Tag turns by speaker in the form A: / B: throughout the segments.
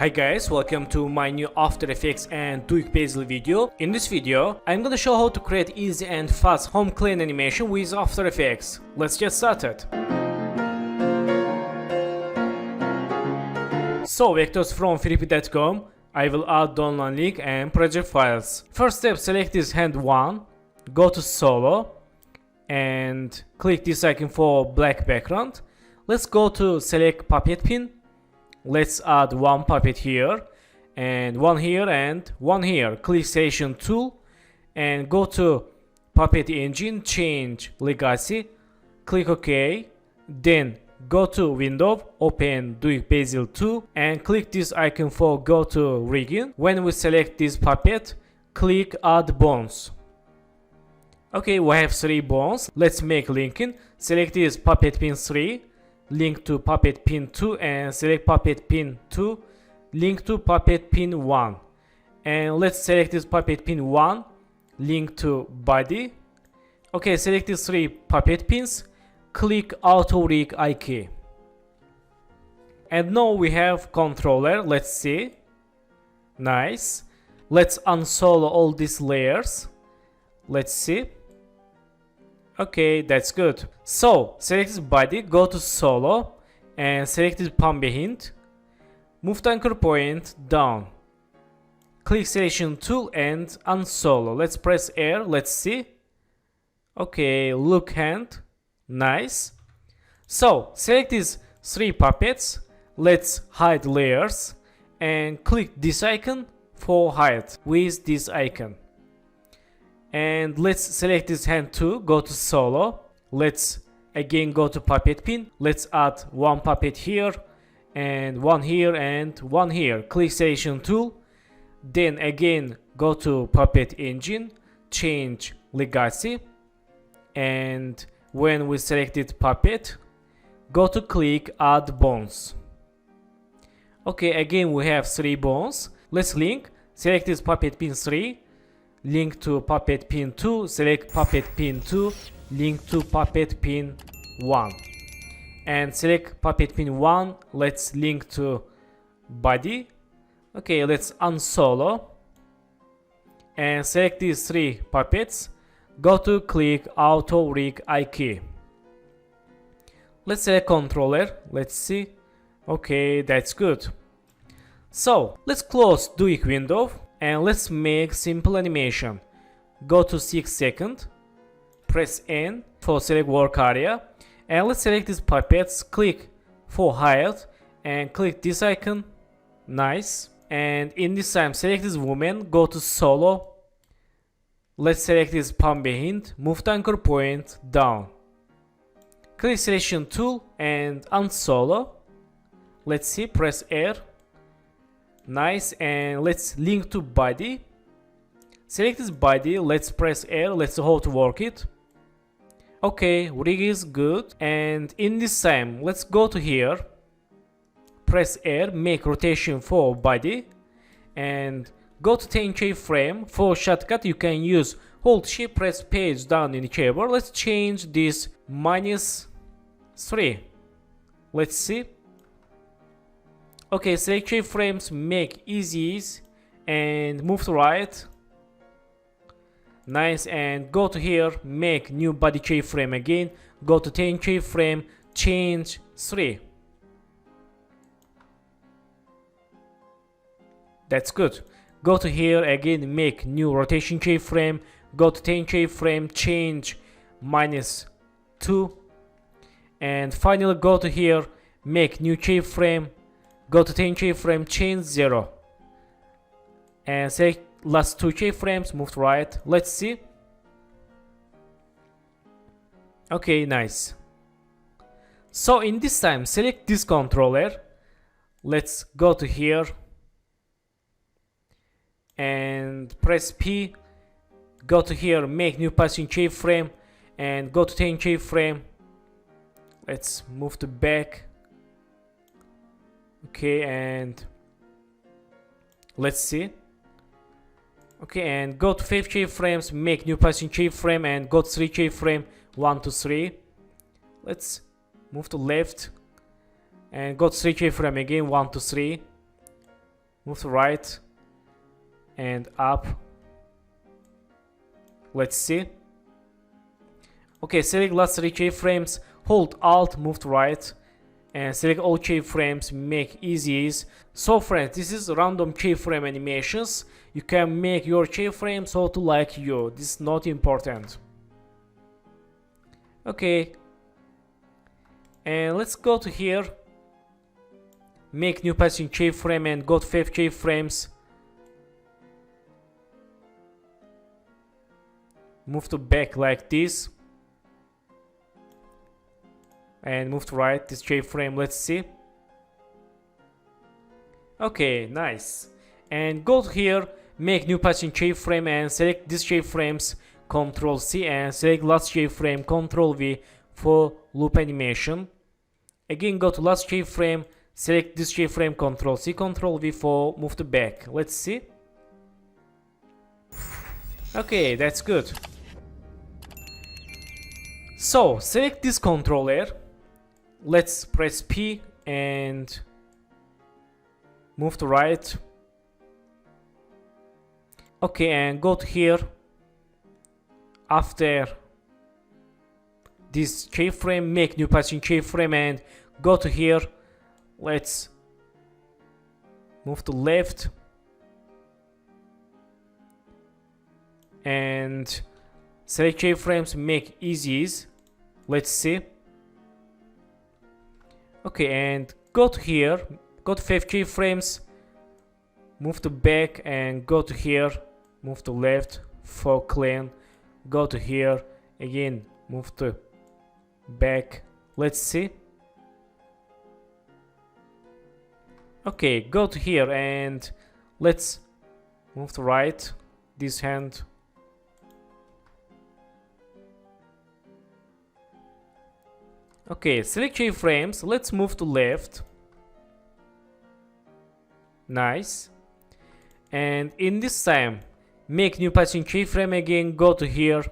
A: Hi guys, welcome to my new After Effects and Duik Bassel video. In this video, I'm gonna show how to create easy and fast home clean animation with After Effects. Let's get started. So, vectors from freepik.com. I will add download link and project files. First step, select this hand 1, go to solo, and click this icon for black background. Let's go to select puppet pin. Let's add one puppet here, and one here, and one here. Click selection tool, and go to puppet engine, change legacy, click OK, then go to window, open Duik Bassel 2, and click this icon for go to rigging. When we select this puppet, click add bones. Okay, we have 3 bones. Let's make linking. Select this puppet pin 3, link to puppet pin 2, and select puppet pin 2, link to puppet pin 1. And let's select this puppet pin 1, link to body. Okay, select these 3 puppet pins, click auto rig I key. And now we have controller. Let's see. Nice. Let's unsolo all these layers. Let's see. Okay, that's good. So, select this body, go to solo, and select this palm behind. Move the anchor point down. Click selection tool and unsolo. Let's press R, let's see. Okay, look hand. Nice. So, select these 3 puppets. Let's hide layers. And click this icon for hide with this icon. And let's select this hand 2, go to solo. Let's again go to puppet pin. Let's add one puppet here, and one here, and one here. Click selection tool. Then again go to puppet engine, change legacy. And when we selected puppet, go to click add bones. Okay, again we have 3 bones. Let's link. Select this puppet pin 3. Link to puppet pin 2, select puppet pin 2, link to puppet pin 1. And select puppet pin 1, let's link to body. Okay, let's unsolo. And select these 3 puppets. Go to click auto rig I key. Let's select controller, let's see. Okay, that's good. So, let's close Duik window. And let's make simple animation. Go to 6 seconds, press N for select work area, and let's select these puppets, click for hide, and click this icon. Nice. And in this time, select this woman, go to solo. Let's select this palm behind, move the anchor point down. Click selection tool and unsolo. Let's see, press R. Nice, and let's link to body. Select this body, let's press R, let's see how to work it. Okay, rig is good. And in this time, let's go to here, press R, make rotation for body, and go to 10 keyframe. For shortcut you can use hold shift, press page down in the keyboard. Let's change this -3. Let's see. Okay, select keyframes, make easy and move to right. Nice, and go to here, make new body keyframe again. Go to 10 keyframe, change 3. That's good. Go to here again, make new rotation keyframe. Go to 10 keyframe, change -2. And finally go to here, make new keyframe. Go to 10 keyframe, change 0. And select last 2 keyframes, move to right. Let's see. Okay, nice. So in this time, select this controller. Let's go to here. And press P. Go to here, make new passing keyframe. And go to 10 keyframe. Let's move to back. Okay, and let's see. Okay, and go to 5 keyframes, make new passing keyframe, and go to 3 keyframe, 1 to 3. Let's move to left and go to 3 keyframe again, 1 to 3. move to right and up. Let's see. Okay, select last 3 keyframes, hold Alt, move to right, and select all keyframes, make easy ease. So friends, this is random keyframe animations. You can make your keyframes how to like you. This is not important. Okay, and let's go to here, make new passing keyframe and go to 5 keyframes. Move to back like this. And move to right this keyframe, let's see. Okay, nice. And go to here, make new passing keyframe and select these keyframes, Ctrl C, and select last keyframe, Ctrl V for loop animation. Again, go to last keyframe, select this keyframe, Ctrl C, Ctrl V for move to back. Let's see. Okay, that's good. So select this controller. Let's press P and move to right. Okay, and go to here. After this keyframe, make new passing keyframe and go to here. Let's move to left and select keyframes, make easy ease. Let's see. Okay, and go to here, go to 5 keyframes, move to back and go to here, move to left for clean, go to here, again move to back. Let's see. Okay, go to here and let's move to right, this hand. Okay, select keyframes, let's move to left. Nice. And in this time, make new passing keyframe again, go to here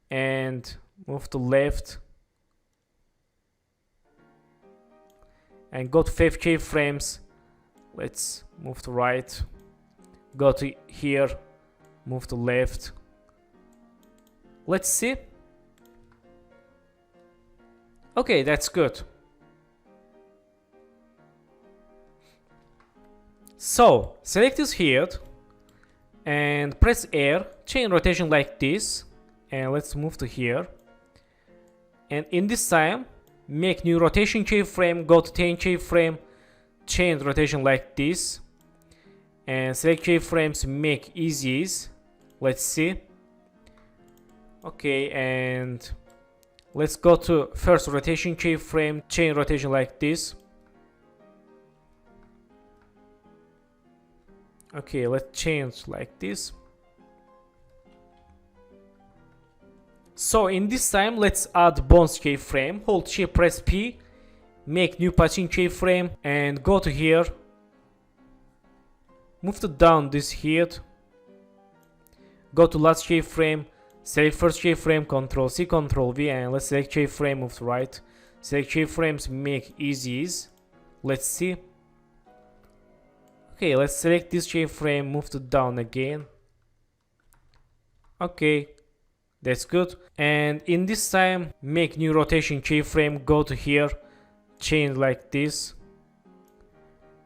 A: and move to left. And go to 5 keyframes, let's move to right. Go to here, move to left. Let's see. Okay, that's good. So select this here and press R, chain rotation like this, and let's move to here. And in this time, make new rotation keyframe, go to 10 keyframe, chain rotation like this, and select keyframes, make easy ease. Let's see. Okay, and let's go to first rotation keyframe, chain rotation like this. Okay, let's change like this. So in this time, let's add bones keyframe. Hold Shift, press P, make new patching keyframe, and go to here. Move to down this here. Go to last keyframe. Select first keyframe, Ctrl C, Ctrl V, and let's select keyframe, move to right. Select keyframes, make easy ease. Let's see. Okay, let's select this keyframe, move to down again. Okay, that's good. And in this time, make new rotation keyframe, go to here, change like this.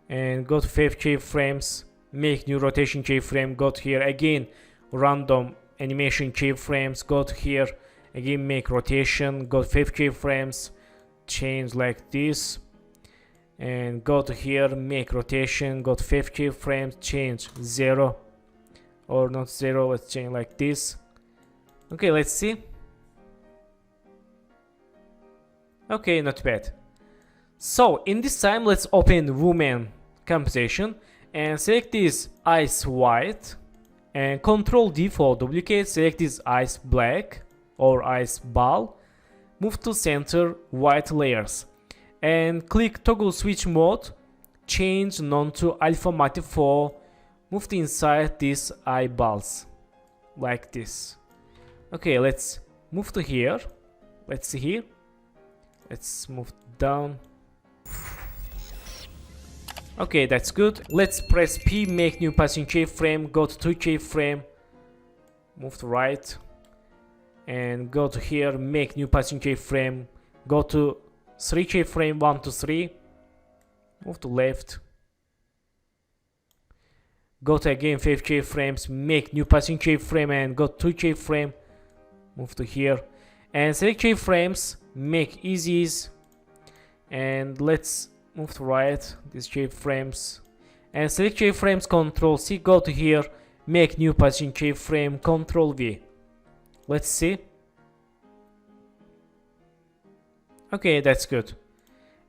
A: And go to 5 keyframes, make new rotation keyframe, go to here again, random animation keyframes, go to here, again make rotation, go to 5 keyframes, change like this. And go to here, make rotation, go to 5 keyframes, change 0 or not 0, let's change like this. Okay, let's see. Okay, not bad. So in this time, let's open woman composition and select this eyes white and Ctrl D for duplicate, select this eyes black or eyes ball, move to center white layers. And click toggle switch mode, change none to alpha matte 4, move to inside these eyeballs, like this. Okay, let's move to here, let's see here, let's move down. Okay, that's good. Let's press P, make new passing keyframe, go to 2 keyframe, move to right, and go to here, make new passing keyframe, go to 3 keyframe, 1 to 3, move to left, go to again 5 keyframes, make new passing keyframe and go to 2 keyframe, move to here, and select keyframes, make easies, and let's move to right, these keyframes, and select keyframes, Ctrl C, go to here, make new passing keyframe, Ctrl V. Let's see. Okay, that's good.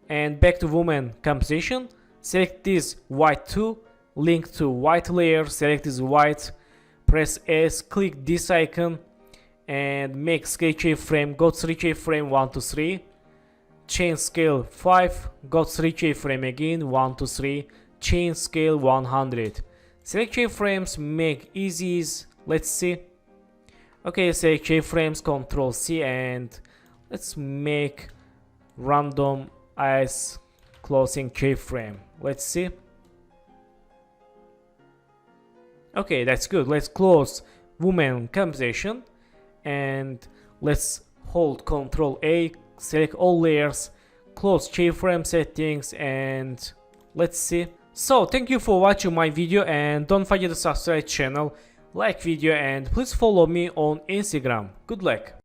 A: And back to woman composition, select this white tool, link to white layer, select this white, press S, click this icon, and make scale keyframe, go to 3 keyframe, 1 to 3, change scale 5, go to 3 keyframe again, 1 to 3, change scale 100. Select keyframes, make easies, let's see. Okay, select keyframes, Ctrl C, and let's make random eyes closing keyframe. Let's see. Okay, that's good. Let's close woman composition, and let's hold Ctrl A, select all layers, close keyframe settings, and let's see. So thank you for watching my video, and don't forget to subscribe channel, like video, and please follow me on Instagram. Good luck.